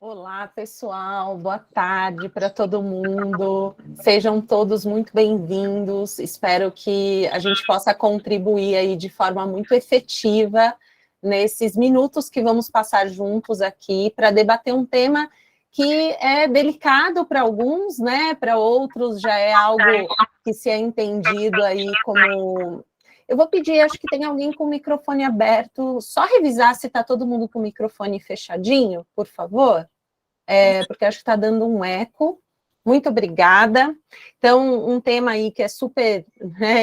Olá, pessoal, boa tarde para todo mundo. Sejam todos muito bem-vindos. Espero que a gente possa contribuir aí de forma muito efetiva nesses minutos que vamos passar juntos aqui para debater um tema que é delicado para alguns, né? Para outros já é algo que se é entendido aí como... Eu vou pedir, acho que tem alguém com o microfone aberto, só revisar se está todo mundo com o microfone fechadinho, por favor. Porque acho que está dando um eco. Muito obrigada. Então, um tema aí que é super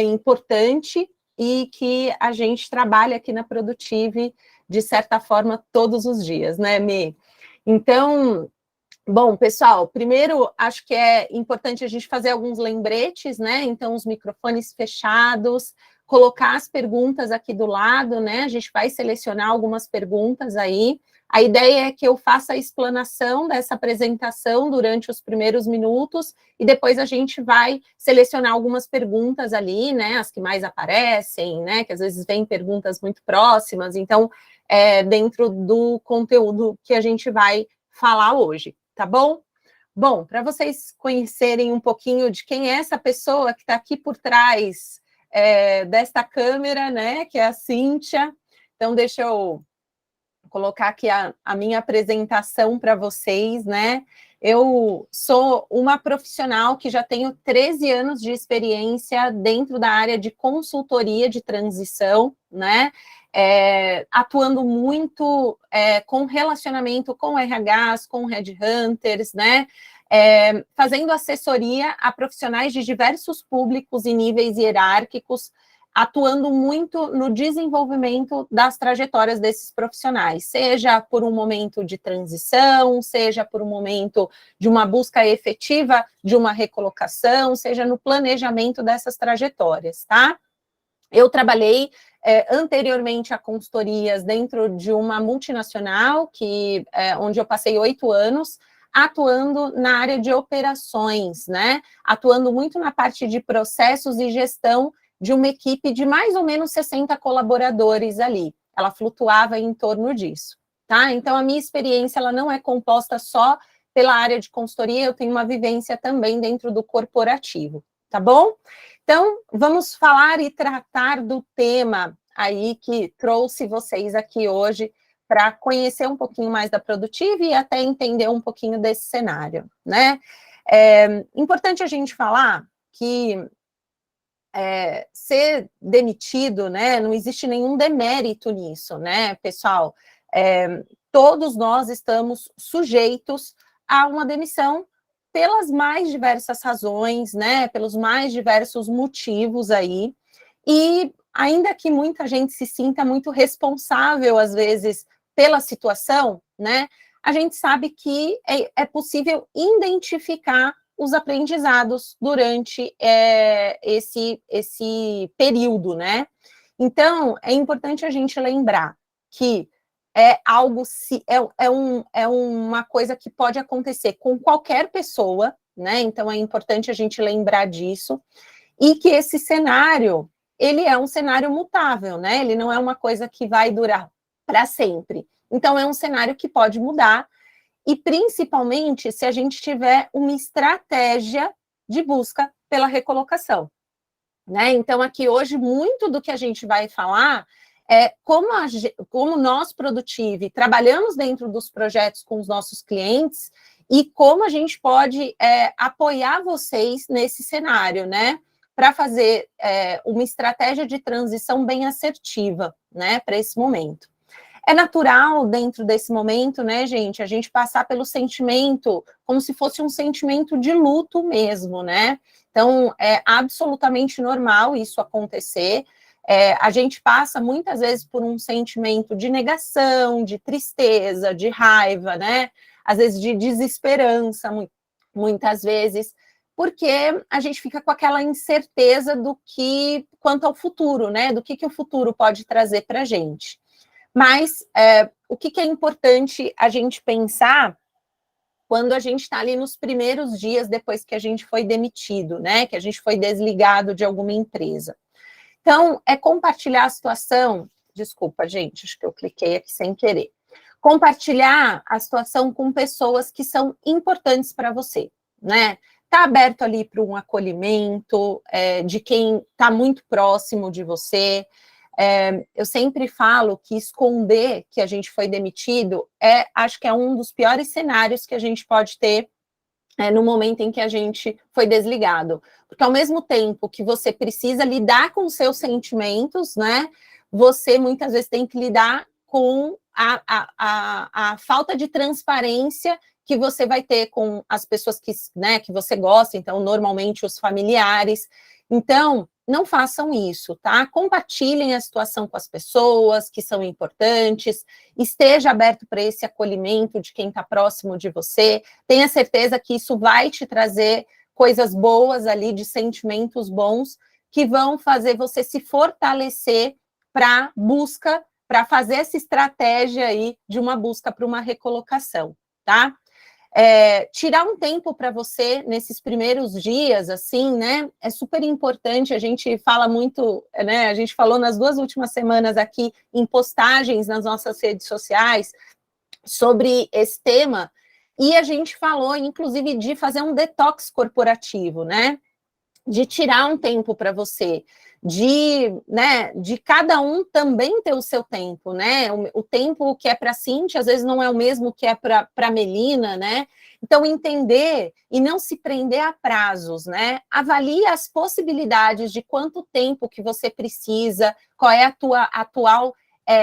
importante e que a gente trabalha aqui na Produtive, de certa forma, todos os dias, né, Mi? Então, bom, pessoal, primeiro, acho que é importante a gente fazer alguns lembretes, né? Então, os microfones fechados, colocar as perguntas aqui do lado, né? A gente vai selecionar algumas perguntas aí. A ideia é que eu faça a explanação dessa apresentação durante os primeiros minutos e depois a gente vai selecionar algumas perguntas ali, né? As que mais aparecem, né? Que às vezes vêm perguntas muito próximas. Então, dentro do conteúdo que a gente vai falar hoje, tá bom? Bom, para vocês conhecerem um pouquinho de quem é essa pessoa que está aqui por trás desta câmera, né? Que é a Cíntia. Então, deixa eu colocar aqui a minha apresentação para vocês, né? Eu sou uma profissional que já tenho 13 anos de experiência dentro da área de consultoria de transição, né? Atuando muito com relacionamento com RHs, com headhunters, né? Fazendo assessoria a profissionais de diversos públicos e níveis hierárquicos, atuando muito no desenvolvimento das trajetórias desses profissionais, seja por um momento de transição, seja por um momento de uma busca efetiva de uma recolocação, seja no planejamento dessas trajetórias, tá? Eu trabalhei anteriormente a consultorias dentro de uma multinacional, onde eu passei 8 anos, atuando na área de operações, né? Atuando muito na parte de processos e gestão de uma equipe de mais ou menos 60 colaboradores ali. Ela flutuava em torno disso, tá? Então, a minha experiência, ela não é composta só pela área de consultoria, eu tenho uma vivência também dentro do corporativo, tá bom? Então, vamos falar e tratar do tema aí que trouxe vocês aqui hoje para conhecer um pouquinho mais da Produtive e até entender um pouquinho desse cenário, né? Importante a gente falar que ser demitido, né, não existe nenhum demérito nisso, né, pessoal? Todos nós estamos sujeitos a uma demissão pelas mais diversas razões, né, pelos mais diversos motivos aí, e ainda que muita gente se sinta muito responsável, às vezes, pela situação, né, a gente sabe que é possível identificar os aprendizados durante esse período, né? Então, é importante a gente lembrar que uma coisa que pode acontecer com qualquer pessoa, né? Então, é importante a gente lembrar disso, e que esse cenário, ele é um cenário mutável, né? Ele não é uma coisa que vai durar para sempre. Então, é um cenário que pode mudar, e principalmente se a gente tiver uma estratégia de busca pela recolocação, né? Então, aqui hoje, muito do que a gente vai falar é como nós, Produtive, trabalhamos dentro dos projetos com os nossos clientes e como a gente pode apoiar vocês nesse cenário, né? Para fazer uma estratégia de transição bem assertiva, né? Para esse momento. É natural, dentro desse momento, né, gente, a gente passar pelo sentimento, como se fosse um sentimento de luto mesmo, né? Então, é absolutamente normal isso acontecer. A gente passa, muitas vezes, por um sentimento de negação, de tristeza, de raiva, né? Às vezes, de desesperança, muitas vezes, porque a gente fica com aquela incerteza quanto ao futuro, né? Do que o futuro pode trazer para a gente. Mas o que é importante a gente pensar quando a gente está ali nos primeiros dias depois que a gente foi demitido, né? Que a gente foi desligado de alguma empresa. Então, é compartilhar a situação. Desculpa, gente, acho que eu cliquei aqui sem querer. Compartilhar a situação com pessoas que são importantes para você, né? Tá aberto ali para um acolhimento de quem está muito próximo de você. Eu sempre falo que esconder que a gente foi demitido acho que é um dos piores cenários que a gente pode ter no momento em que a gente foi desligado. Porque ao mesmo tempo que você precisa lidar com os seus sentimentos, né? Você muitas vezes tem que lidar com a falta de transparência que você vai ter com as pessoas que você gosta, então, normalmente os familiares. Então, não façam isso, tá? Compartilhem a situação com as pessoas que são importantes, esteja aberto para esse acolhimento de quem está próximo de você, tenha certeza que isso vai te trazer coisas boas ali, de sentimentos bons, que vão fazer você se fortalecer para busca, para fazer essa estratégia aí de uma busca para uma recolocação, tá? Tirar um tempo para você nesses primeiros dias, assim, né? É super importante. A gente fala muito, né? A gente falou nas 2 últimas semanas aqui em postagens nas nossas redes sociais sobre esse tema, e a gente falou, inclusive, de fazer um detox corporativo, né? De tirar um tempo para você, de cada um também ter o seu tempo, né? O tempo que é para a Cintia, às vezes não é o mesmo que é para a Melina, né? Então, entender e não se prender a prazos, né? Avalie as possibilidades de quanto tempo que você precisa, qual é a tua atual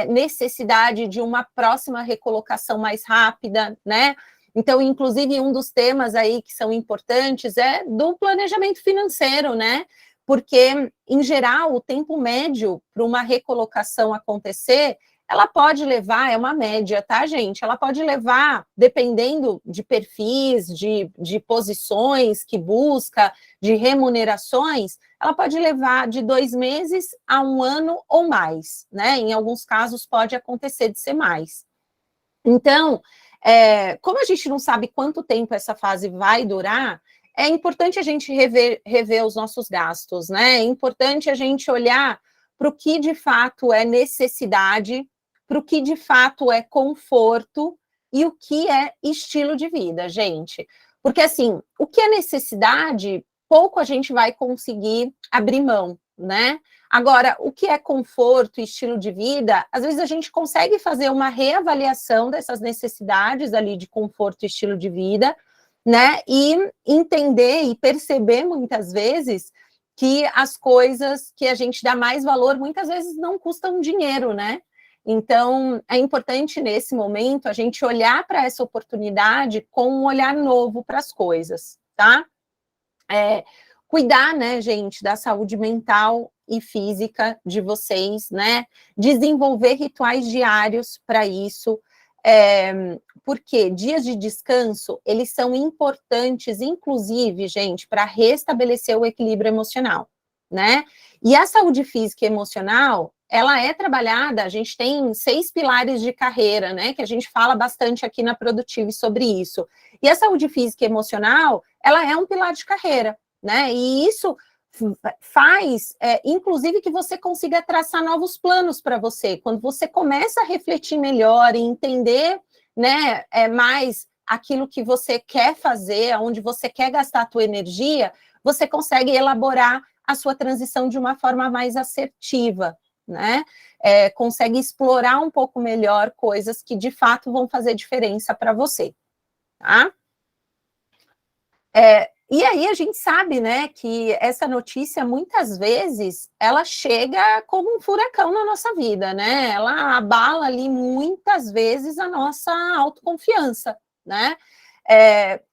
necessidade de uma próxima recolocação mais rápida, né? Então, inclusive, um dos temas aí que são importantes é do planejamento financeiro, né? Porque, em geral, o tempo médio para uma recolocação acontecer, ela pode levar, é uma média, tá, gente? Ela pode levar, dependendo de perfis, de posições que busca, de remunerações, ela pode levar de 2 meses a 1 ano ou mais, né? Em alguns casos pode acontecer de ser mais. Então, como a gente não sabe quanto tempo essa fase vai durar, é importante a gente rever os nossos gastos, né? É importante a gente olhar para o que de fato é necessidade, para o que de fato é conforto e o que é estilo de vida, gente. Porque, assim, o que é necessidade, pouco a gente vai conseguir abrir mão, né? Agora, o que é conforto e estilo de vida, às vezes a gente consegue fazer uma reavaliação dessas necessidades ali de conforto e estilo de vida, né? E entender e perceber muitas vezes que as coisas que a gente dá mais valor muitas vezes não custam dinheiro, né? Então, é importante nesse momento a gente olhar para essa oportunidade com um olhar novo para as coisas, tá? Cuidar, né, gente, da saúde mental e física de vocês, né? Desenvolver rituais diários para isso, porque dias de descanso, eles são importantes, inclusive, gente, para restabelecer o equilíbrio emocional, né? E a saúde física e emocional, ela é trabalhada, a gente tem 6 pilares de carreira, né, que a gente fala bastante aqui na Produtive sobre isso. E a saúde física e emocional, ela é um pilar de carreira, né? E isso faz, inclusive, que você consiga traçar novos planos para você. Quando você começa a refletir melhor e entender, né, mais aquilo que você quer fazer, onde você quer gastar a tua energia, você consegue elaborar a sua transição de uma forma mais assertiva, né? Consegue explorar um pouco melhor coisas que, de fato, vão fazer diferença para você, tá? E aí a gente sabe, né, que essa notícia, muitas vezes, ela chega como um furacão na nossa vida, né? Ela abala ali, muitas vezes, a nossa autoconfiança, né?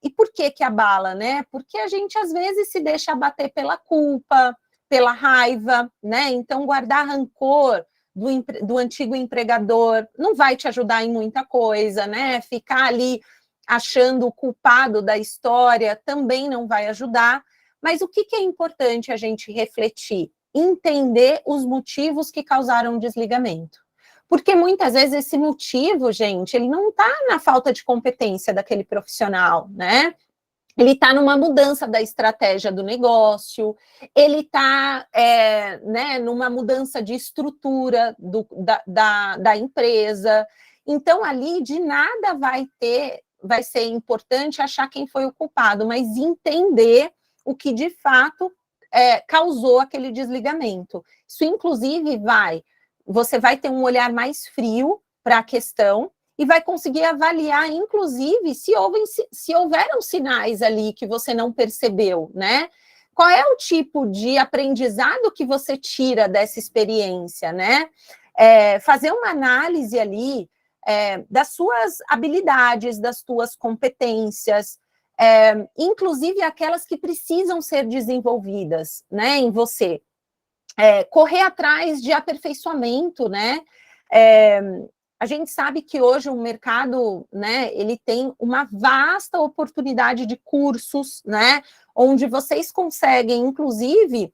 E por que abala, né? Porque a gente, às vezes, se deixa abater pela culpa, pela raiva, né? Então, guardar rancor do antigo empregador não vai te ajudar em muita coisa, né? Ficar ali achando o culpado da história também não vai ajudar, mas o que é importante a gente refletir? Entender os motivos que causaram o desligamento. Porque muitas vezes esse motivo, gente, ele não está na falta de competência daquele profissional, né? Ele está numa mudança da estratégia do negócio, ele está né, numa mudança de estrutura da empresa. Então, ali, de nada vai ser importante achar quem foi o culpado, mas entender o que, de fato, causou aquele desligamento. Isso, inclusive, você vai ter um olhar mais frio para a questão e vai conseguir avaliar, inclusive, se houveram sinais ali que você não percebeu, né? Qual é o tipo de aprendizado que você tira dessa experiência, né? Fazer uma análise ali das suas habilidades, das suas competências, inclusive aquelas que precisam ser desenvolvidas, né, em você. Correr atrás de aperfeiçoamento, né? A gente sabe que hoje o mercado, né, ele tem uma vasta oportunidade de cursos, né, onde vocês conseguem, inclusive,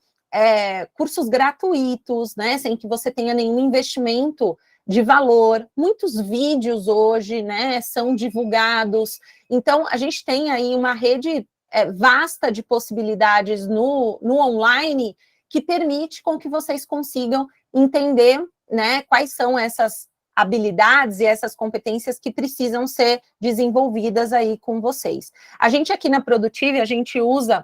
cursos gratuitos, né, sem que você tenha nenhum investimento de valor. Muitos vídeos hoje, né, são divulgados. Então, a gente tem aí uma rede vasta de possibilidades no online que permite com que vocês consigam entender, né, quais são essas habilidades e essas competências que precisam ser desenvolvidas aí com vocês. A gente aqui na Produtive, a gente usa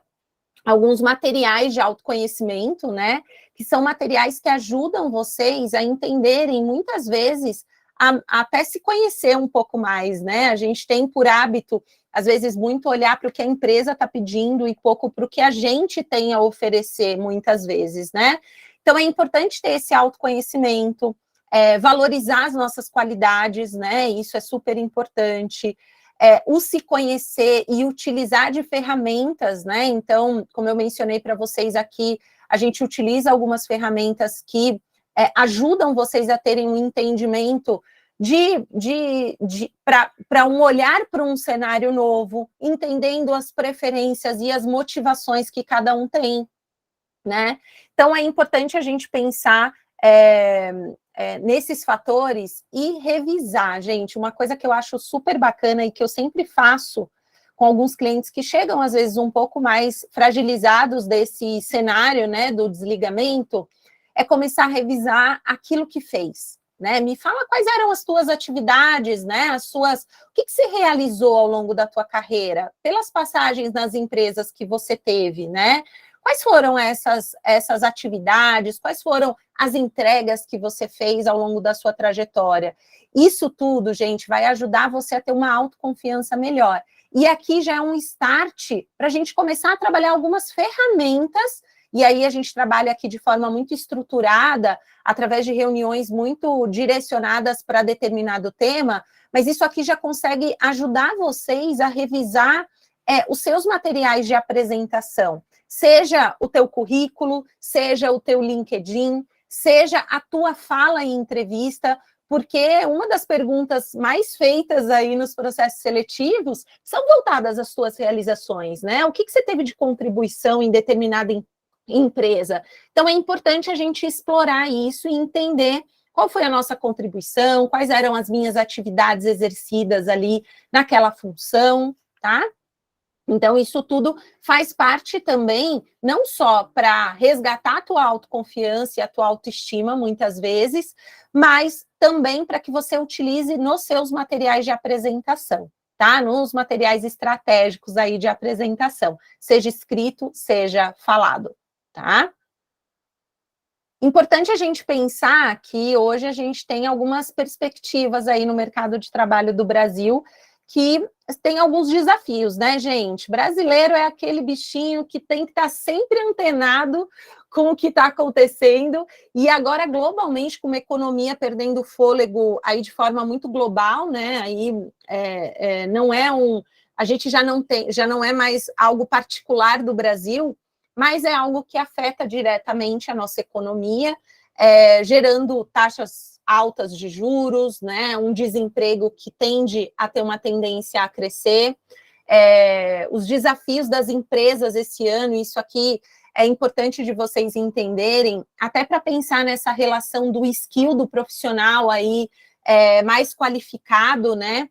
alguns materiais de autoconhecimento, né, que são materiais que ajudam vocês a entenderem, muitas vezes, até se conhecer um pouco mais, né, a gente tem por hábito, às vezes, muito olhar para o que a empresa está pedindo e pouco para o que a gente tem a oferecer, muitas vezes, né, então é importante ter esse autoconhecimento, valorizar as nossas qualidades, né, isso é super importante, o se conhecer e utilizar de ferramentas, né, então, como eu mencionei para vocês aqui, a gente utiliza algumas ferramentas que ajudam vocês a terem um entendimento para um olhar para um cenário novo, entendendo as preferências e as motivações que cada um tem, né, então é importante a gente pensar nesses fatores e revisar, gente, uma coisa que eu acho super bacana e que eu sempre faço com alguns clientes que chegam, às vezes, um pouco mais fragilizados desse cenário, né, do desligamento, é começar a revisar aquilo que fez, né, me fala quais eram as tuas atividades, né, o que você realizou ao longo da tua carreira, pelas passagens nas empresas que você teve, né, quais foram essas atividades, quais foram as entregas que você fez ao longo da sua trajetória? Isso tudo, gente, vai ajudar você a ter uma autoconfiança melhor. E aqui já é um start para a gente começar a trabalhar algumas ferramentas, e aí a gente trabalha aqui de forma muito estruturada, através de reuniões muito direcionadas para determinado tema, mas isso aqui já consegue ajudar vocês a revisar os seus materiais de apresentação, seja o teu currículo, seja o teu LinkedIn, seja a tua fala em entrevista, porque uma das perguntas mais feitas aí nos processos seletivos são voltadas às tuas realizações, né? O que você teve de contribuição em determinada empresa? Então, é importante a gente explorar isso e entender qual foi a nossa contribuição, quais eram as minhas atividades exercidas ali naquela função, tá? Então, isso tudo faz parte também, não só para resgatar a tua autoconfiança e a tua autoestima, muitas vezes, mas também para que você utilize nos seus materiais de apresentação, tá? Nos materiais estratégicos aí de apresentação, seja escrito, seja falado, tá? Importante a gente pensar que hoje a gente tem algumas perspectivas aí no mercado de trabalho do Brasil que tem alguns desafios, né, gente? Brasileiro é aquele bichinho que tem que estar sempre antenado com o que está acontecendo, e agora globalmente, com uma economia perdendo fôlego aí de forma muito global, né? Aí não é a gente já não é mais algo particular do Brasil, mas é algo que afeta diretamente a nossa economia, gerando taxas altas de juros, né, um desemprego que tende a ter uma tendência a crescer, os desafios das empresas esse ano, isso aqui é importante de vocês entenderem, até para pensar nessa relação do skill do profissional aí, mais qualificado, né,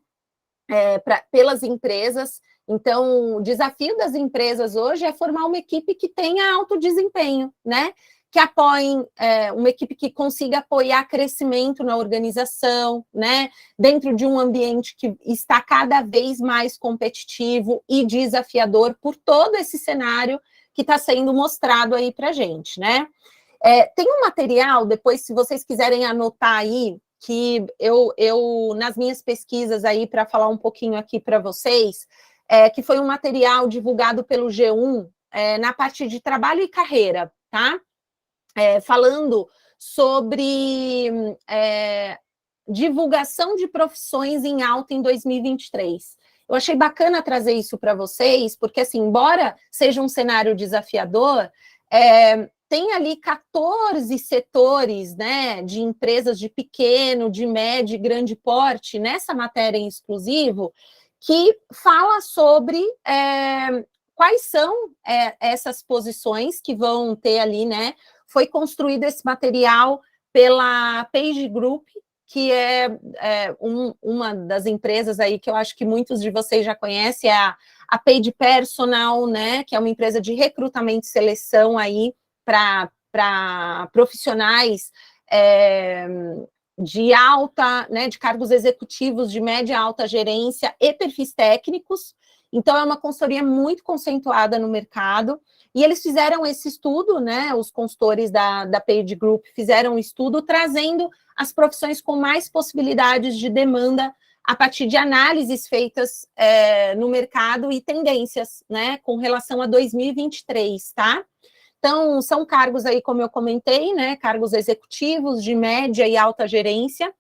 pelas empresas. Então, o desafio das empresas hoje é formar uma equipe que tenha alto desempenho, né, que apoiem, uma equipe que consiga apoiar crescimento na organização, né, dentro de um ambiente que está cada vez mais competitivo e desafiador por todo esse cenário que está sendo mostrado aí para a gente, né. Tem um material, depois, se vocês quiserem anotar aí, que eu nas minhas pesquisas aí, para falar um pouquinho aqui para vocês, que foi um material divulgado pelo G1, na parte de trabalho e carreira, tá? Falando sobre divulgação de profissões em alta em 2023. Eu achei bacana trazer isso para vocês, porque, assim, embora seja um cenário desafiador, tem ali 14 setores, né, de empresas de pequeno, de médio e grande porte, nessa matéria em exclusivo, que fala sobre quais são essas posições que vão ter ali, né? Foi construído esse material pela Page Group, que é uma das empresas aí que eu acho que muitos de vocês já conhecem, é a Page Personal, né? Que é uma empresa de recrutamento e seleção aí para profissionais de alta, né, de cargos executivos de média e alta gerência e perfis técnicos. Então, é uma consultoria muito conceituada no mercado, e eles fizeram esse estudo, né, os consultores da Page Group fizeram um estudo trazendo as profissões com mais possibilidades de demanda a partir de análises feitas no mercado e tendências, né, com relação a 2023, tá? Então, são cargos aí, como eu comentei, né, cargos executivos de média e alta gerência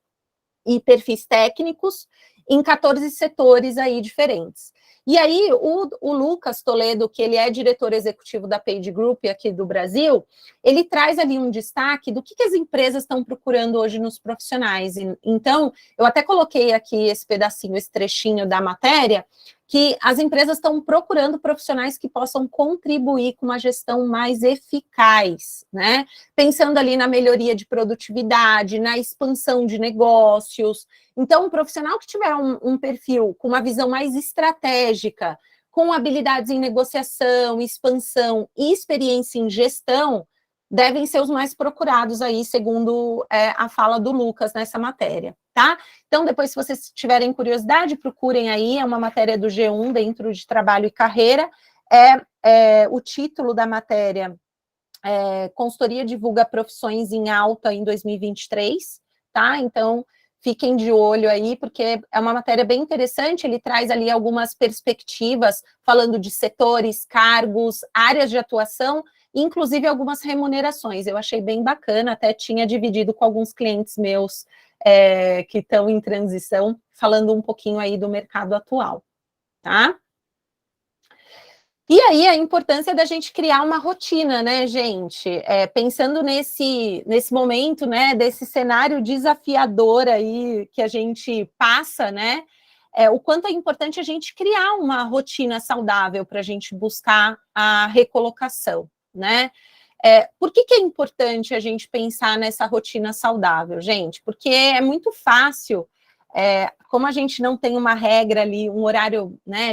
e perfis técnicos em 14 setores aí diferentes. E aí, o Lucas Toledo, que ele é diretor executivo da Page Group aqui do Brasil, ele traz ali um destaque do que as empresas estão procurando hoje nos profissionais. Então, eu até coloquei aqui esse pedacinho, esse trechinho da matéria, que as empresas estão procurando profissionais que possam contribuir com uma gestão mais eficaz, né? Pensando ali na melhoria de produtividade, na expansão de negócios. Então, um profissional que tiver um perfil com uma visão mais estratégica, com habilidades em negociação, expansão e experiência em gestão, devem ser os mais procurados aí, segundo a fala do Lucas nessa matéria, tá? Então, depois, se vocês tiverem curiosidade, procurem aí, é uma matéria do G1 dentro de trabalho e carreira, o título da matéria Consultoria divulga profissões em alta em 2023, tá? Então, fiquem de olho aí, porque é uma matéria bem interessante, ele traz ali algumas perspectivas, falando de setores, cargos, áreas de atuação, inclusive algumas remunerações. Eu achei bem bacana, até tinha dividido com alguns clientes meus que estão em transição, falando um pouquinho aí do mercado atual, tá? E aí a importância da gente criar uma rotina, né, gente? Pensando nesse momento, né, desse cenário desafiador aí que a gente passa, né? O quanto é importante a gente criar uma rotina saudável para a gente buscar a recolocação, né? Por que é importante a gente pensar nessa rotina saudável, gente? Porque é muito fácil, como a gente não tem uma regra ali, um horário, né,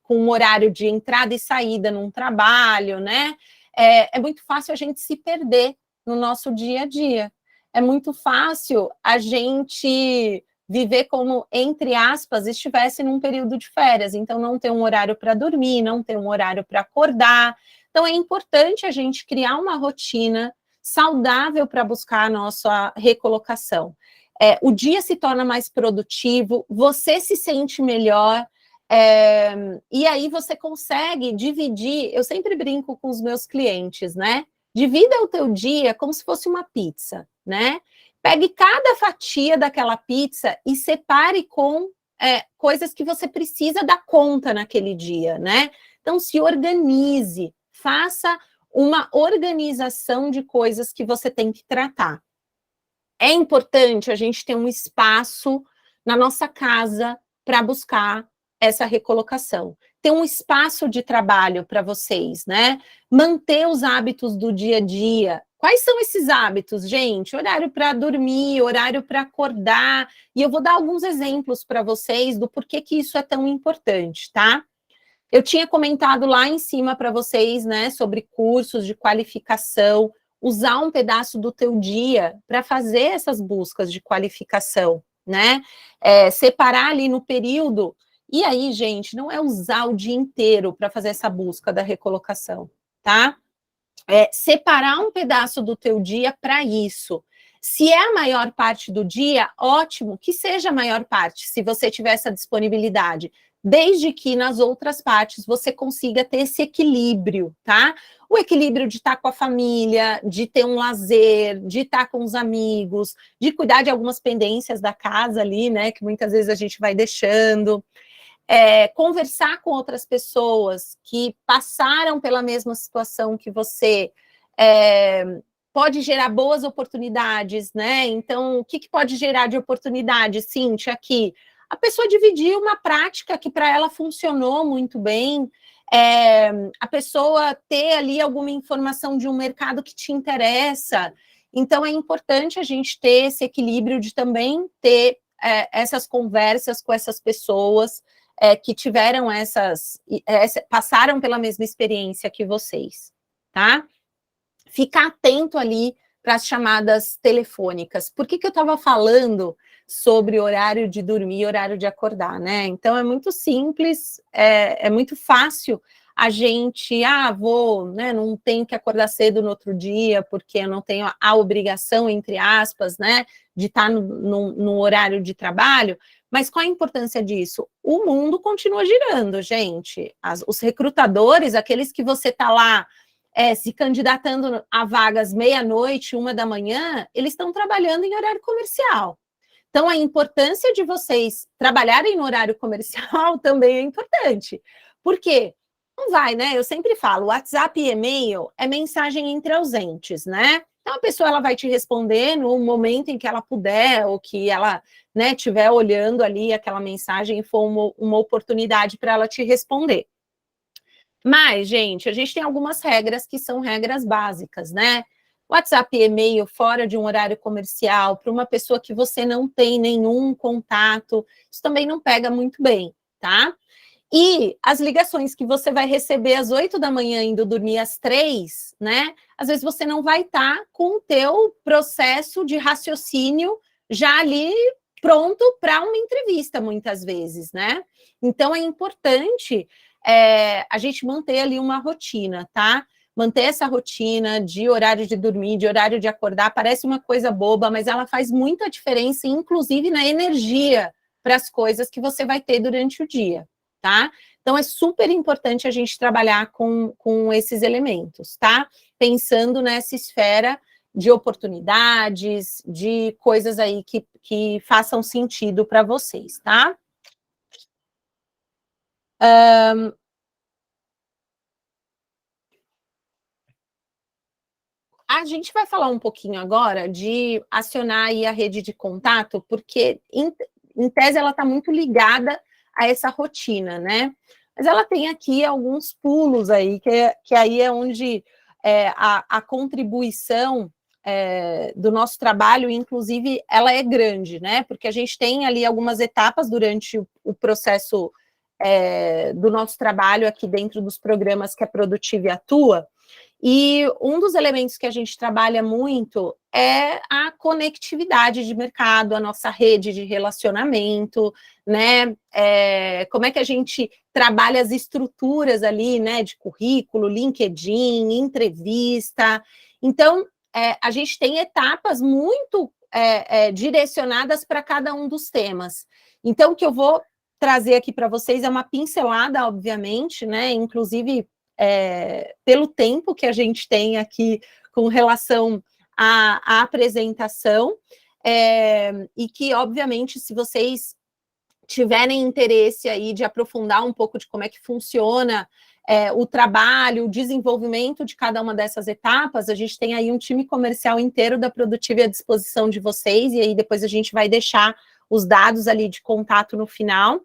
com um horário de entrada e saída num trabalho, né? É muito fácil a gente se perder no nosso dia a dia. É muito fácil a gente viver como, entre aspas, estivesse num período de férias. Então, não ter um horário para dormir, não ter um horário para acordar. Então, é importante a gente criar uma rotina saudável para buscar a nossa recolocação. O dia se torna mais produtivo, você se sente melhor, e aí você consegue dividir. Eu sempre brinco com os meus clientes, né? Divida o teu dia como se fosse uma pizza, né? Pegue cada fatia daquela pizza e separe com coisas que você precisa dar conta naquele dia, né? Então, se organize, faça uma organização de coisas que você tem que tratar. É importante a gente ter um espaço na nossa casa para buscar essa recolocação. Ter um espaço de trabalho para vocês, né? Manter os hábitos do dia a dia. Quais são esses hábitos, gente? Horário para dormir, horário para acordar. E eu vou dar alguns exemplos para vocês do porquê que isso é tão importante, tá? Eu tinha comentado lá em cima para vocês, né, sobre cursos de qualificação, usar um pedaço do teu dia para fazer essas buscas de qualificação, né? Separar ali no período. E aí, gente, não é usar o dia inteiro para fazer essa busca da recolocação, tá? Separar um pedaço do teu dia para isso. Se é a maior parte do dia, ótimo, que seja a maior parte, se você tiver essa disponibilidade, desde que nas outras partes você consiga ter esse equilíbrio, tá? O equilíbrio de estar com a família, de ter um lazer, de estar com os amigos, de cuidar de algumas pendências da casa ali, né, que muitas vezes a gente vai deixando. Conversar com outras pessoas que passaram pela mesma situação que você, pode gerar boas oportunidades, né? Então, o que pode gerar de oportunidade, Cíntia, aqui? A pessoa dividir uma prática que para ela funcionou muito bem, a pessoa ter ali alguma informação de um mercado que te interessa. Então, é importante a gente ter esse equilíbrio de também ter essas conversas com essas pessoas, que tiveram passaram pela mesma experiência que vocês, tá? Ficar atento ali para as chamadas telefônicas. Por que eu estava falando sobre horário de dormir e horário de acordar, né? Então, é muito simples, é muito fácil a gente, né, não tenho que acordar cedo no outro dia, porque eu não tenho a obrigação, entre aspas, né, de estar no horário de trabalho. Mas qual a importância disso? O mundo continua girando, gente. Os recrutadores, aqueles que você está lá se candidatando a vagas meia-noite, 1h, eles estão trabalhando em horário comercial. Então, a importância de vocês trabalharem no horário comercial também é importante. Por quê? Não vai, né? Eu sempre falo, WhatsApp e e-mail é mensagem entre ausentes, né? Então, a pessoa ela vai te responder no momento em que ela puder, ou que ela, né, estiver olhando ali aquela mensagem e for uma oportunidade para ela te responder. Mas, gente, a gente tem algumas regras que são regras básicas, né? WhatsApp e e-mail fora de um horário comercial, para uma pessoa que você não tem nenhum contato, isso também não pega muito bem, tá? E as ligações que você vai receber às 8h, indo dormir às 3, né? Às vezes você não vai estar com o teu processo de raciocínio já ali pronto para uma entrevista, muitas vezes, né? Então, é importante a gente manter ali uma rotina, tá? Manter essa rotina de horário de dormir, de horário de acordar, parece uma coisa boba, mas ela faz muita diferença, inclusive na energia para as coisas que você vai ter durante o dia, tá? Então, é super importante a gente trabalhar com esses elementos, tá? Pensando nessa esfera de oportunidades, de coisas aí que façam sentido para vocês, tá? A gente vai falar um pouquinho agora de acionar aí a rede de contato, porque, em tese, ela está muito ligada a essa rotina, né? Mas ela tem aqui alguns pulos aí, que aí é onde a contribuição do nosso trabalho, inclusive, ela é grande, né? Porque a gente tem ali algumas etapas durante o processo do nosso trabalho aqui dentro dos programas que a Produtive atua, e um dos elementos que a gente trabalha muito é a conectividade de mercado, a nossa rede de relacionamento, né? Como é que a gente trabalha as estruturas ali, né? De currículo, LinkedIn, entrevista. Então, a gente tem etapas muito direcionadas para cada um dos temas. Então, o que eu vou trazer aqui para vocês é uma pincelada, obviamente, né? Inclusive, pelo tempo que a gente tem aqui com relação à apresentação, e que, obviamente, se vocês tiverem interesse aí de aprofundar um pouco de como é que funciona o trabalho, o desenvolvimento de cada uma dessas etapas, a gente tem aí um time comercial inteiro da Produtive à disposição de vocês, e aí depois a gente vai deixar os dados ali de contato no final.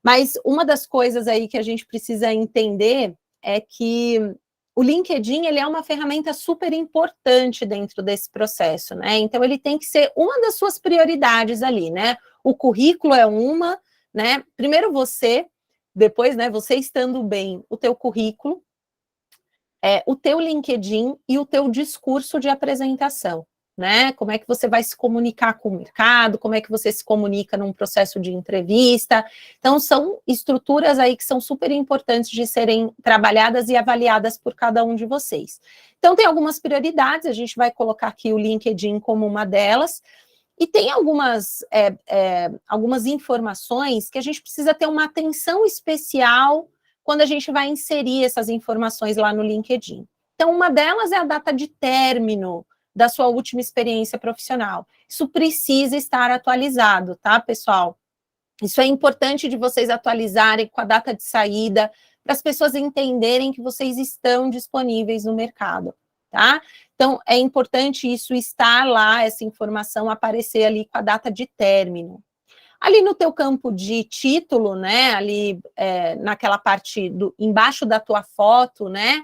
Mas uma das coisas aí que a gente precisa entender é que o LinkedIn, ele é uma ferramenta super importante dentro desse processo, né? Então, ele tem que ser uma das suas prioridades ali, né? O currículo é uma, né? Primeiro você depois, né, você estando bem, o teu currículo, o teu LinkedIn e o teu discurso de apresentação, né? Como é que você vai se comunicar com o mercado, como é que você se comunica num processo de entrevista. Então, são estruturas aí que são super importantes de serem trabalhadas e avaliadas por cada um de vocês. Então, tem algumas prioridades, a gente vai colocar aqui o LinkedIn como uma delas, e tem algumas informações que a gente precisa ter uma atenção especial quando a gente vai inserir essas informações lá no LinkedIn. Então, uma delas é a data de término da sua última experiência profissional. Isso precisa estar atualizado, tá, pessoal? Isso é importante de vocês atualizarem com a data de saída, para as pessoas entenderem que vocês estão disponíveis no mercado, tá? Então, é importante isso estar lá, essa informação aparecer ali com a data de término. Ali no teu campo de título, né, ali naquela parte embaixo da tua foto, né,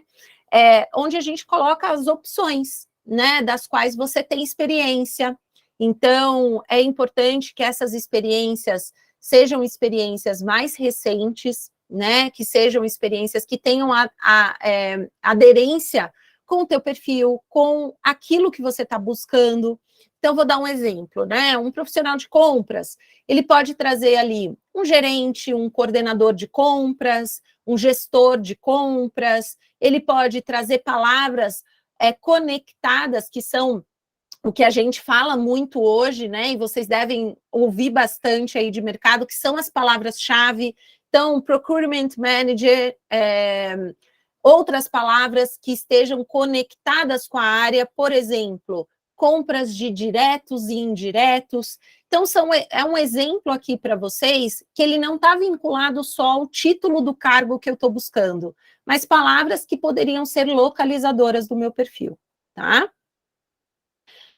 onde a gente coloca as opções, né, das quais você tem experiência. Então, é importante que essas experiências sejam experiências mais recentes, né, que sejam experiências que tenham aderência com o teu perfil, com aquilo que você está buscando. Então, vou dar um exemplo, né? Um profissional de compras, ele pode trazer ali um gerente, um coordenador de compras, um gestor de compras, ele pode trazer palavras conectadas, que são o que a gente fala muito hoje, né? E vocês devem ouvir bastante aí de mercado, que são as palavras-chave. Então, procurement manager, outras palavras que estejam conectadas com a área, por exemplo, compras de diretos e indiretos. Então, é um exemplo aqui para vocês que ele não está vinculado só ao título do cargo que eu estou buscando, mas palavras que poderiam ser localizadoras do meu perfil, tá?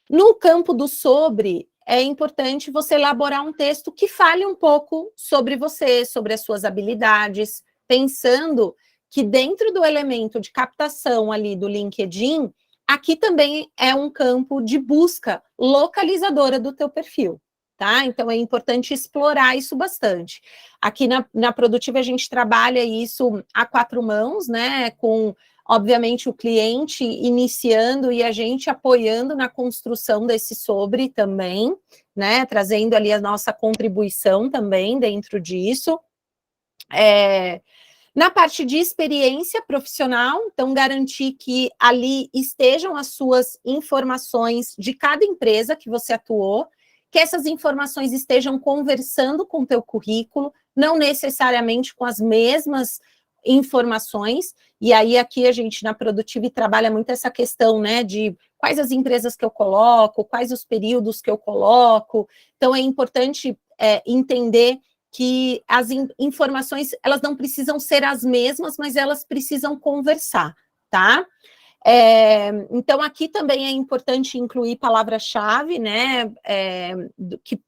No campo do sobre, é importante você elaborar um texto que fale um pouco sobre você, sobre as suas habilidades, pensando que dentro do elemento de captação ali do LinkedIn, aqui também é um campo de busca localizadora do teu perfil, tá? Então, é importante explorar isso bastante. Aqui na Produtiva, a gente trabalha isso a quatro mãos, né? Com, obviamente, o cliente iniciando e a gente apoiando na construção desse sobre também, né? Trazendo ali a nossa contribuição também dentro disso. Na parte de experiência profissional, então, garantir que ali estejam as suas informações de cada empresa que você atuou, que essas informações estejam conversando com o teu currículo, não necessariamente com as mesmas informações, e aí aqui a gente na Produtive trabalha muito essa questão, né, de quais as empresas que eu coloco, quais os períodos que eu coloco, então é importante entender que as informações, elas não precisam ser as mesmas, mas elas precisam conversar, tá? Então, aqui também é importante incluir palavra-chave, né,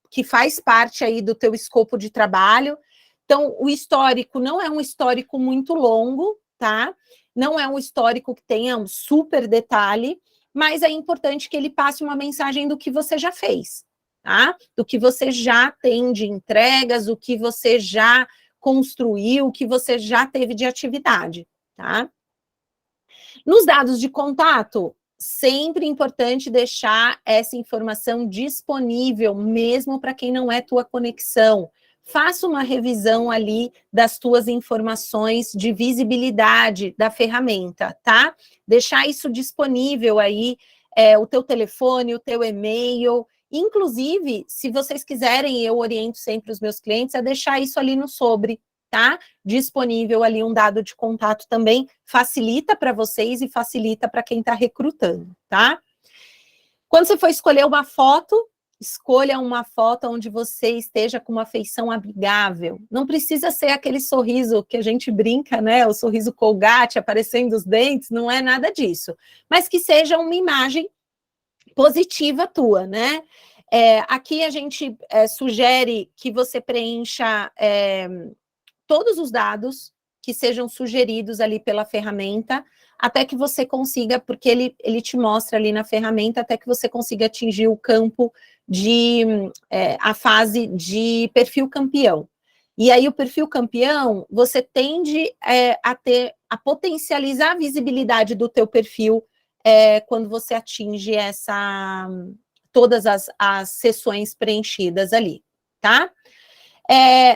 que faz parte aí do teu escopo de trabalho. Então, o histórico não é um histórico muito longo, tá? Não é um histórico que tenha um super detalhe, mas é importante que ele passe uma mensagem do que você já fez, tá? Do que você já tem de entregas, o que você já construiu, o que você já teve de atividade, tá? Nos dados de contato, sempre importante deixar essa informação disponível, mesmo para quem não é tua conexão. Faça uma revisão ali das tuas informações de visibilidade da ferramenta, tá? Deixar isso disponível aí, o teu telefone, o teu e-mail. Inclusive, se vocês quiserem, eu oriento sempre os meus clientes a deixar isso ali no sobre, tá? Disponível ali um dado de contato também, facilita para vocês e facilita para quem está recrutando, tá? Quando você for escolher uma foto, escolha uma foto onde você esteja com uma feição amigável. Não precisa ser aquele sorriso que a gente brinca, né? O sorriso Colgate aparecendo os dentes, não é nada disso. Mas que seja uma imagem positiva tua, né? Aqui a gente sugere que você preencha todos os dados que sejam sugeridos ali pela ferramenta, até que você consiga, porque ele te mostra ali na ferramenta, até que você consiga atingir o campo de, a fase de perfil campeão. E aí o perfil campeão, você tende a potencializar a visibilidade do teu perfil quando você atinge todas as sessões preenchidas ali, tá?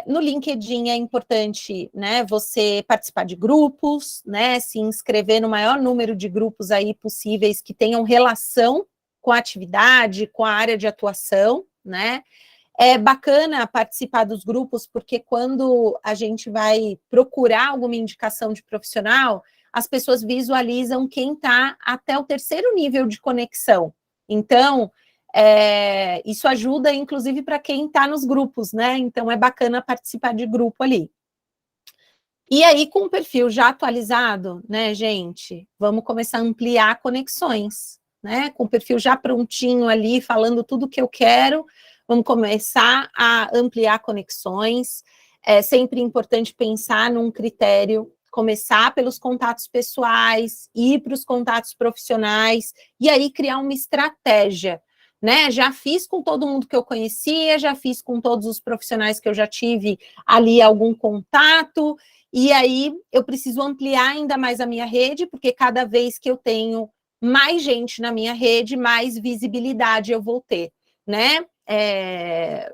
No LinkedIn é importante, né, você participar de grupos, né, se inscrever no maior número de grupos aí possíveis que tenham relação com a atividade, com a área de atuação, né? É bacana participar dos grupos, porque quando a gente vai procurar alguma indicação de profissional, as pessoas visualizam quem está até o 3º nível de conexão. Então, isso ajuda, inclusive, para quem está nos grupos, né? Então, é bacana participar de grupo ali. E aí, com o perfil já atualizado, né, gente, vamos começar a ampliar conexões, né? Com o perfil já prontinho ali, falando tudo que eu quero, vamos começar a ampliar conexões. É sempre importante pensar num critério, começar pelos contatos pessoais, ir para os contatos profissionais, e aí criar uma estratégia, né? Já fiz com todo mundo que eu conhecia, já fiz com todos os profissionais que eu já tive ali algum contato, e aí eu preciso ampliar ainda mais a minha rede, porque cada vez que eu tenho mais gente na minha rede, mais visibilidade eu vou ter, né?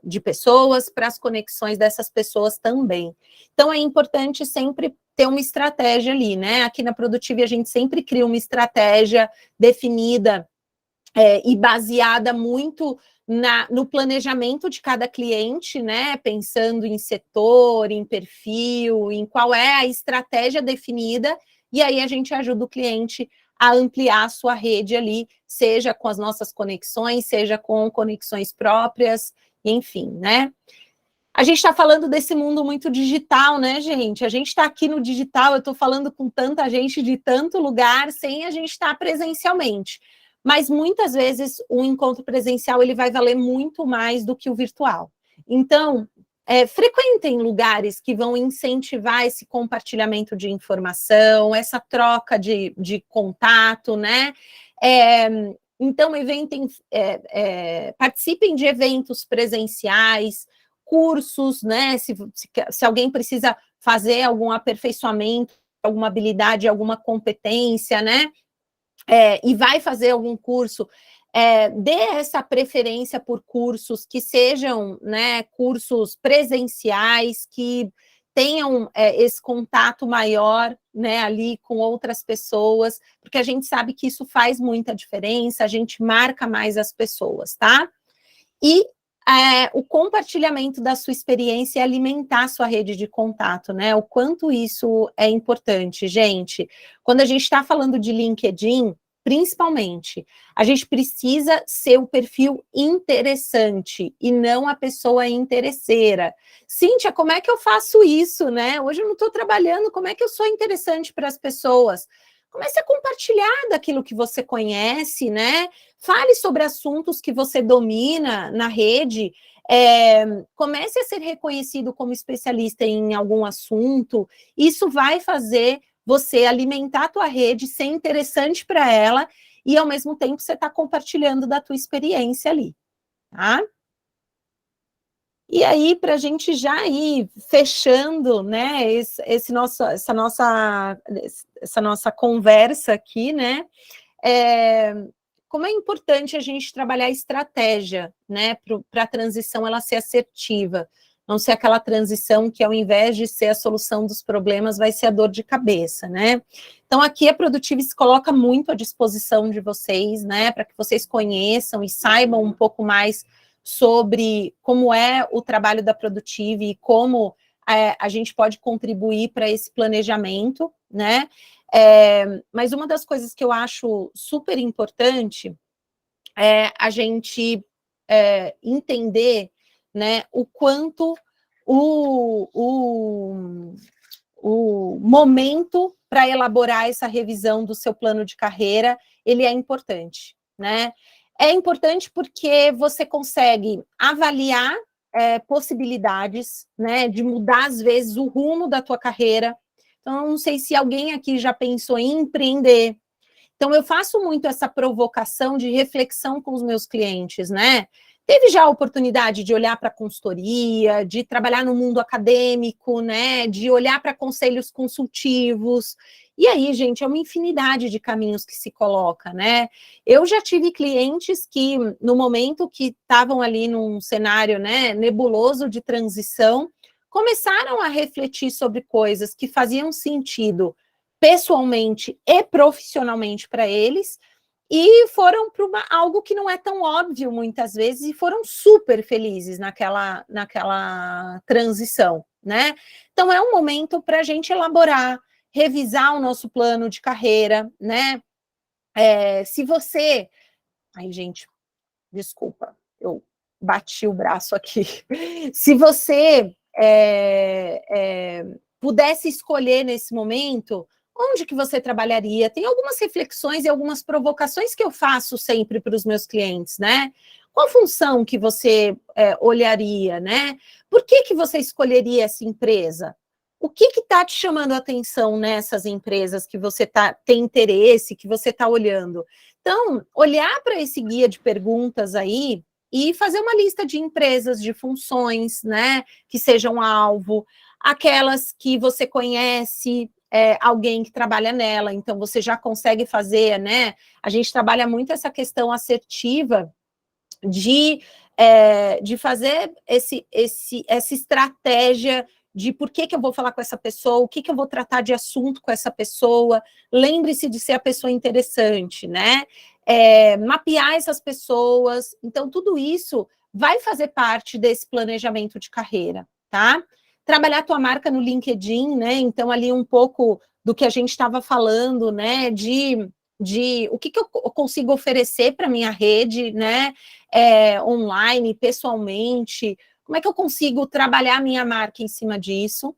De pessoas para as conexões dessas pessoas também. Então, é importante sempre ter uma estratégia ali, né? Aqui na Produtive a gente sempre cria uma estratégia definida e baseada muito no planejamento de cada cliente, né? Pensando em setor, em perfil, em qual é a estratégia definida, e aí a gente ajuda o cliente a ampliar a sua rede ali, seja com as nossas conexões, seja com conexões próprias, enfim, né? A gente está falando desse mundo muito digital, né, gente? A gente está aqui no digital, eu estou falando com tanta gente de tanto lugar, sem a gente estar presencialmente. Mas muitas vezes o encontro presencial ele vai valer muito mais do que o virtual. Então, frequentem lugares que vão incentivar esse compartilhamento de informação, essa troca de contato, né? Então, participem de eventos presenciais, cursos, né? Se alguém precisa fazer algum aperfeiçoamento, alguma habilidade, alguma competência, né? E vai fazer algum curso, dê essa preferência por cursos que sejam, né, cursos presenciais, que tenham esse contato maior, né, ali com outras pessoas, porque a gente sabe que isso faz muita diferença, a gente marca mais as pessoas, tá? E o compartilhamento da sua experiência e alimentar a sua rede de contato, né? O quanto isso é importante, gente. Quando a gente está falando de LinkedIn, principalmente, a gente precisa ser o perfil interessante e não a pessoa interesseira. Cíntia, como é que eu faço isso, né? Hoje eu não estou trabalhando, como é que eu sou interessante para as pessoas? Comece a compartilhar daquilo que você conhece, né? Fale sobre assuntos que você domina na rede, comece a ser reconhecido como especialista em algum assunto. Isso vai fazer você alimentar a tua rede, ser interessante para ela, e ao mesmo tempo você está compartilhando da tua experiência ali, tá? E aí, para a gente já ir fechando, né, essa nossa conversa aqui, né, como é importante a gente trabalhar a estratégia, né, para a transição ela ser assertiva, não ser aquela transição que ao invés de ser a solução dos problemas, vai ser a dor de cabeça, né? Então, aqui a Produtive se coloca muito à disposição de vocês, né, para que vocês conheçam e saibam um pouco mais sobre como é o trabalho da Produtive e como a gente pode contribuir para esse planejamento, né? Mas uma das coisas que eu acho super importante é a gente entender, né, o quanto o momento para elaborar essa revisão do seu plano de carreira, ele é importante, né? É importante porque você consegue avaliar possibilidades, né, de mudar, às vezes, o rumo da tua carreira. Então, não sei se alguém aqui já pensou em empreender. Então, eu faço muito essa provocação de reflexão com os meus clientes, né? teve já a oportunidade de olhar para a consultoria, de trabalhar no mundo acadêmico, né, de olhar para conselhos consultivos. E aí, gente, é uma infinidade de caminhos que se coloca, né? Eu já tive clientes que, no momento que estavam ali num cenário, né, nebuloso de transição, começaram a refletir sobre coisas que faziam sentido pessoalmente e profissionalmente para eles, e foram para algo que não é tão óbvio muitas vezes, e foram super felizes naquela transição, né? Então é um momento para a gente elaborar, revisar o nosso plano de carreira, né? Se você... Ai, gente, desculpa, eu bati o braço aqui. Se você pudesse escolher nesse momento, onde que você trabalharia? Tem algumas reflexões e algumas provocações que eu faço sempre para os meus clientes, né? Qual função que você olharia, né? Por que você escolheria essa empresa? O que está te chamando a atenção nessas empresas que você tem interesse, que você está olhando? Então, olhar para esse guia de perguntas aí e fazer uma lista de empresas, de funções, né, que sejam alvo, aquelas que você conhece, alguém que trabalha nela, então você já consegue fazer, né? A gente trabalha muito essa questão assertiva de fazer essa estratégia de por que eu vou falar com essa pessoa, o que eu vou tratar de assunto com essa pessoa, lembre-se de ser a pessoa interessante, né? Mapear essas pessoas, então tudo isso vai fazer parte desse planejamento de carreira, tá? Trabalhar a tua marca no LinkedIn, né? Então ali um pouco do que a gente estava falando, né? De o que eu consigo oferecer para minha rede, né? Online, pessoalmente, como é que eu consigo trabalhar a minha marca em cima disso?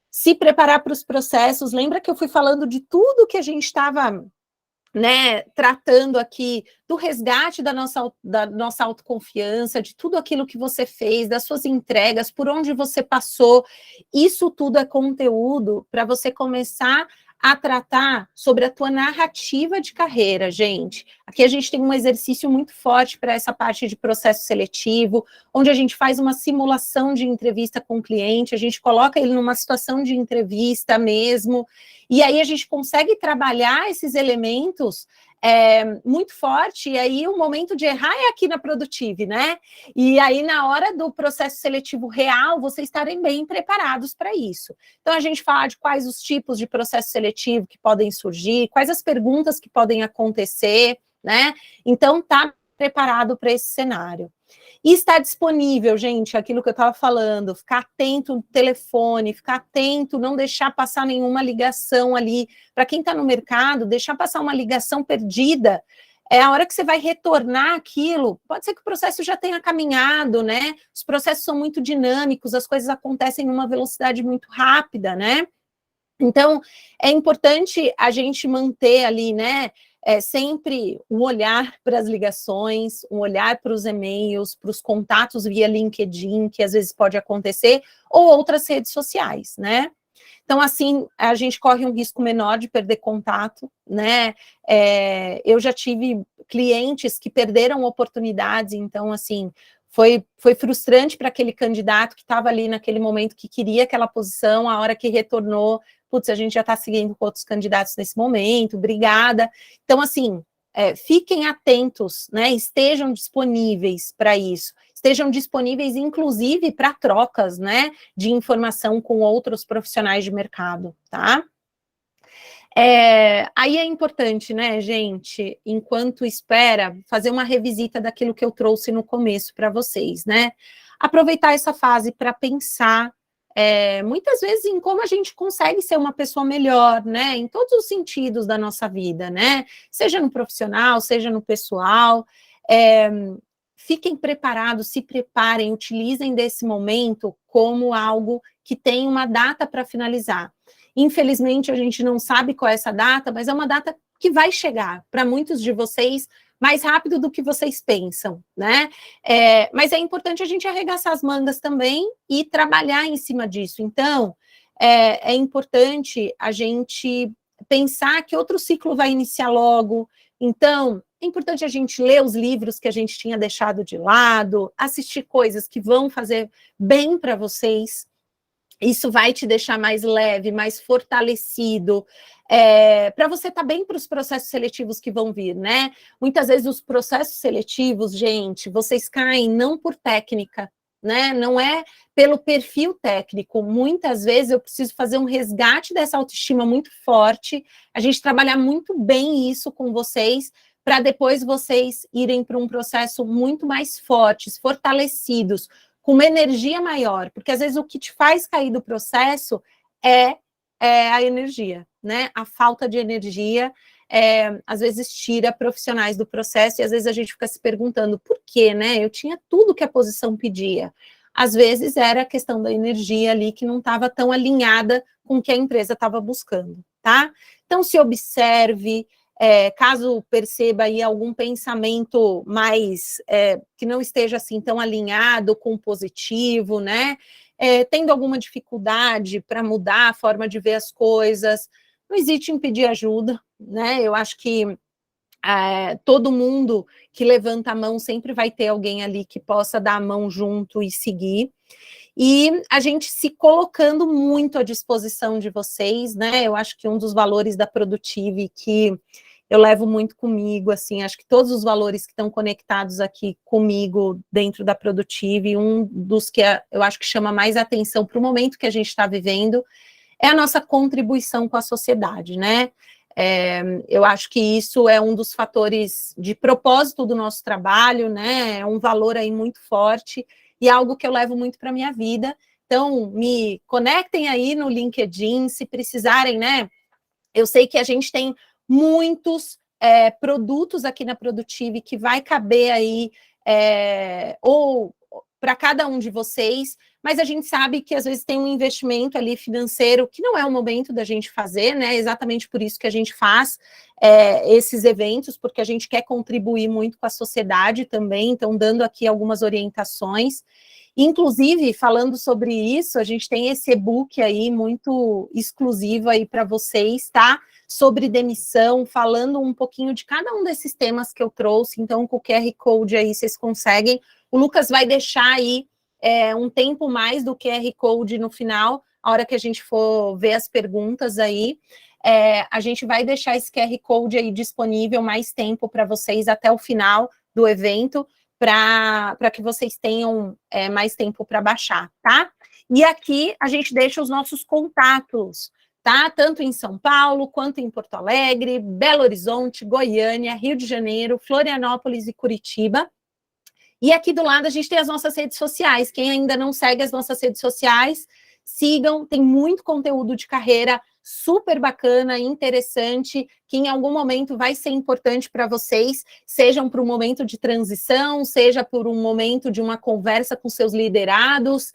Se preparar para os processos. Lembra que eu fui falando de tudo que a gente estava, né, tratando aqui, do resgate da nossa autoconfiança, de tudo aquilo que você fez, das suas entregas, por onde você passou. Isso tudo é conteúdo para você começar a tratar sobre a tua narrativa de carreira, gente. Aqui a gente tem um exercício muito forte para essa parte de processo seletivo, onde a gente faz uma simulação de entrevista com o cliente, a gente coloca ele numa situação de entrevista mesmo, e aí a gente consegue trabalhar esses elementos muito forte, e aí o momento de errar é aqui na Produtive, né? E aí na hora do processo seletivo real, vocês estarem bem preparados para isso. Então a gente fala de quais os tipos de processo seletivo que podem surgir, quais as perguntas que podem acontecer, né? Então tá preparado para esse cenário. E estar disponível, gente, aquilo que eu estava falando, ficar atento no telefone, ficar atento, não deixar passar nenhuma ligação ali. Para quem está no mercado, deixar passar uma ligação perdida, a hora que você vai retornar aquilo, pode ser que o processo já tenha caminhado, né? Os processos são muito dinâmicos, as coisas acontecem numa velocidade muito rápida, né? Então, é importante a gente manter ali, né? Sempre um olhar para as ligações, um olhar para os e-mails, para os contatos via LinkedIn, que às vezes pode acontecer, ou outras redes sociais, né? Então, assim, a gente corre um risco menor de perder contato, né? Eu já tive clientes que perderam oportunidades, então, assim, foi frustrante para aquele candidato que estava ali naquele momento que queria aquela posição, a hora que retornou, putz, a gente já está seguindo com outros candidatos nesse momento, obrigada. Então, assim, fiquem atentos, né? Estejam disponíveis para isso, estejam disponíveis, inclusive, para trocas, né? De informação com outros profissionais de mercado, tá? Aí é importante, né, gente, enquanto espera, fazer uma revisita daquilo que eu trouxe no começo para vocês, né? Aproveitar essa fase para pensar muitas vezes em como a gente consegue ser uma pessoa melhor, né, em todos os sentidos da nossa vida, né, seja no profissional, seja no pessoal, fiquem preparados, se preparem, utilizem desse momento como algo que tem uma data para finalizar. Infelizmente, a gente não sabe qual é essa data, mas é uma data que vai chegar para muitos de vocês mais rápido do que vocês pensam, né? Mas é importante a gente arregaçar as mangas também e trabalhar em cima disso. Então, é importante a gente pensar que outro ciclo vai iniciar logo. Então, é importante a gente ler os livros que a gente tinha deixado de lado, assistir coisas que vão fazer bem para vocês. Isso vai te deixar mais leve, mais fortalecido, para você estar bem para os processos seletivos que vão vir, né? Muitas vezes os processos seletivos, gente, vocês caem não por técnica, né? Não é pelo perfil técnico. Muitas vezes eu preciso fazer um resgate dessa autoestima muito forte, a gente trabalhar muito bem isso com vocês, para depois vocês irem para um processo muito mais fortes, fortalecidos, com uma energia maior, porque às vezes o que te faz cair do processo é a energia, né? A falta de energia, às vezes tira profissionais do processo, e às vezes a gente fica se perguntando por quê, né? Eu tinha tudo que a posição pedia. Às vezes era a questão da energia ali que não estava tão alinhada com o que a empresa estava buscando, tá? Então se observe, caso perceba aí algum pensamento mais, que não esteja assim tão alinhado com o positivo, né, tendo alguma dificuldade para mudar a forma de ver as coisas, não hesite em pedir ajuda, né, eu acho que todo mundo que levanta a mão sempre vai ter alguém ali que possa dar a mão junto e seguir, e a gente se colocando muito à disposição de vocês, né, eu acho que um dos valores da Produtive que eu levo muito comigo, assim, acho que todos os valores que estão conectados aqui comigo dentro da Produtive, um dos que eu acho que chama mais atenção para o momento que a gente está vivendo, é a nossa contribuição com a sociedade, né? Eu acho que isso é um dos fatores de propósito do nosso trabalho, né? É um valor aí muito forte e algo que eu levo muito para a minha vida. Então, me conectem aí no LinkedIn, se precisarem, né? Eu sei que a gente tem muitos produtos aqui na Produtive que vai caber aí, ou para cada um de vocês, mas a gente sabe que às vezes tem um investimento ali financeiro que não é o momento da gente fazer, né? Exatamente por isso que a gente faz esses eventos, porque a gente quer contribuir muito com a sociedade também, então dando aqui algumas orientações. Inclusive, falando sobre isso, a gente tem esse e-book aí muito exclusivo aí para vocês, tá? Sobre demissão, falando um pouquinho de cada um desses temas que eu trouxe, então com o QR Code aí vocês conseguem. O Lucas vai deixar aí um tempo mais do QR Code no final, a hora que a gente for ver as perguntas aí, a gente vai deixar esse QR Code aí disponível mais tempo para vocês até o final do evento, para que vocês tenham mais tempo para baixar, tá? E aqui a gente deixa os nossos contatos, tá? Tanto em São Paulo, quanto em Porto Alegre, Belo Horizonte, Goiânia, Rio de Janeiro, Florianópolis e Curitiba. E aqui do lado a gente tem as nossas redes sociais. Quem ainda não segue as nossas redes sociais, sigam, tem muito conteúdo de carreira super bacana, interessante, que em algum momento vai ser importante para vocês, sejam para um momento de transição, seja por um momento de uma conversa com seus liderados,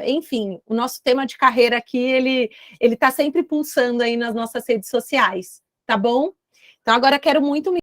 enfim, o nosso tema de carreira aqui, ele está sempre pulsando aí nas nossas redes sociais, tá bom? Então agora quero muito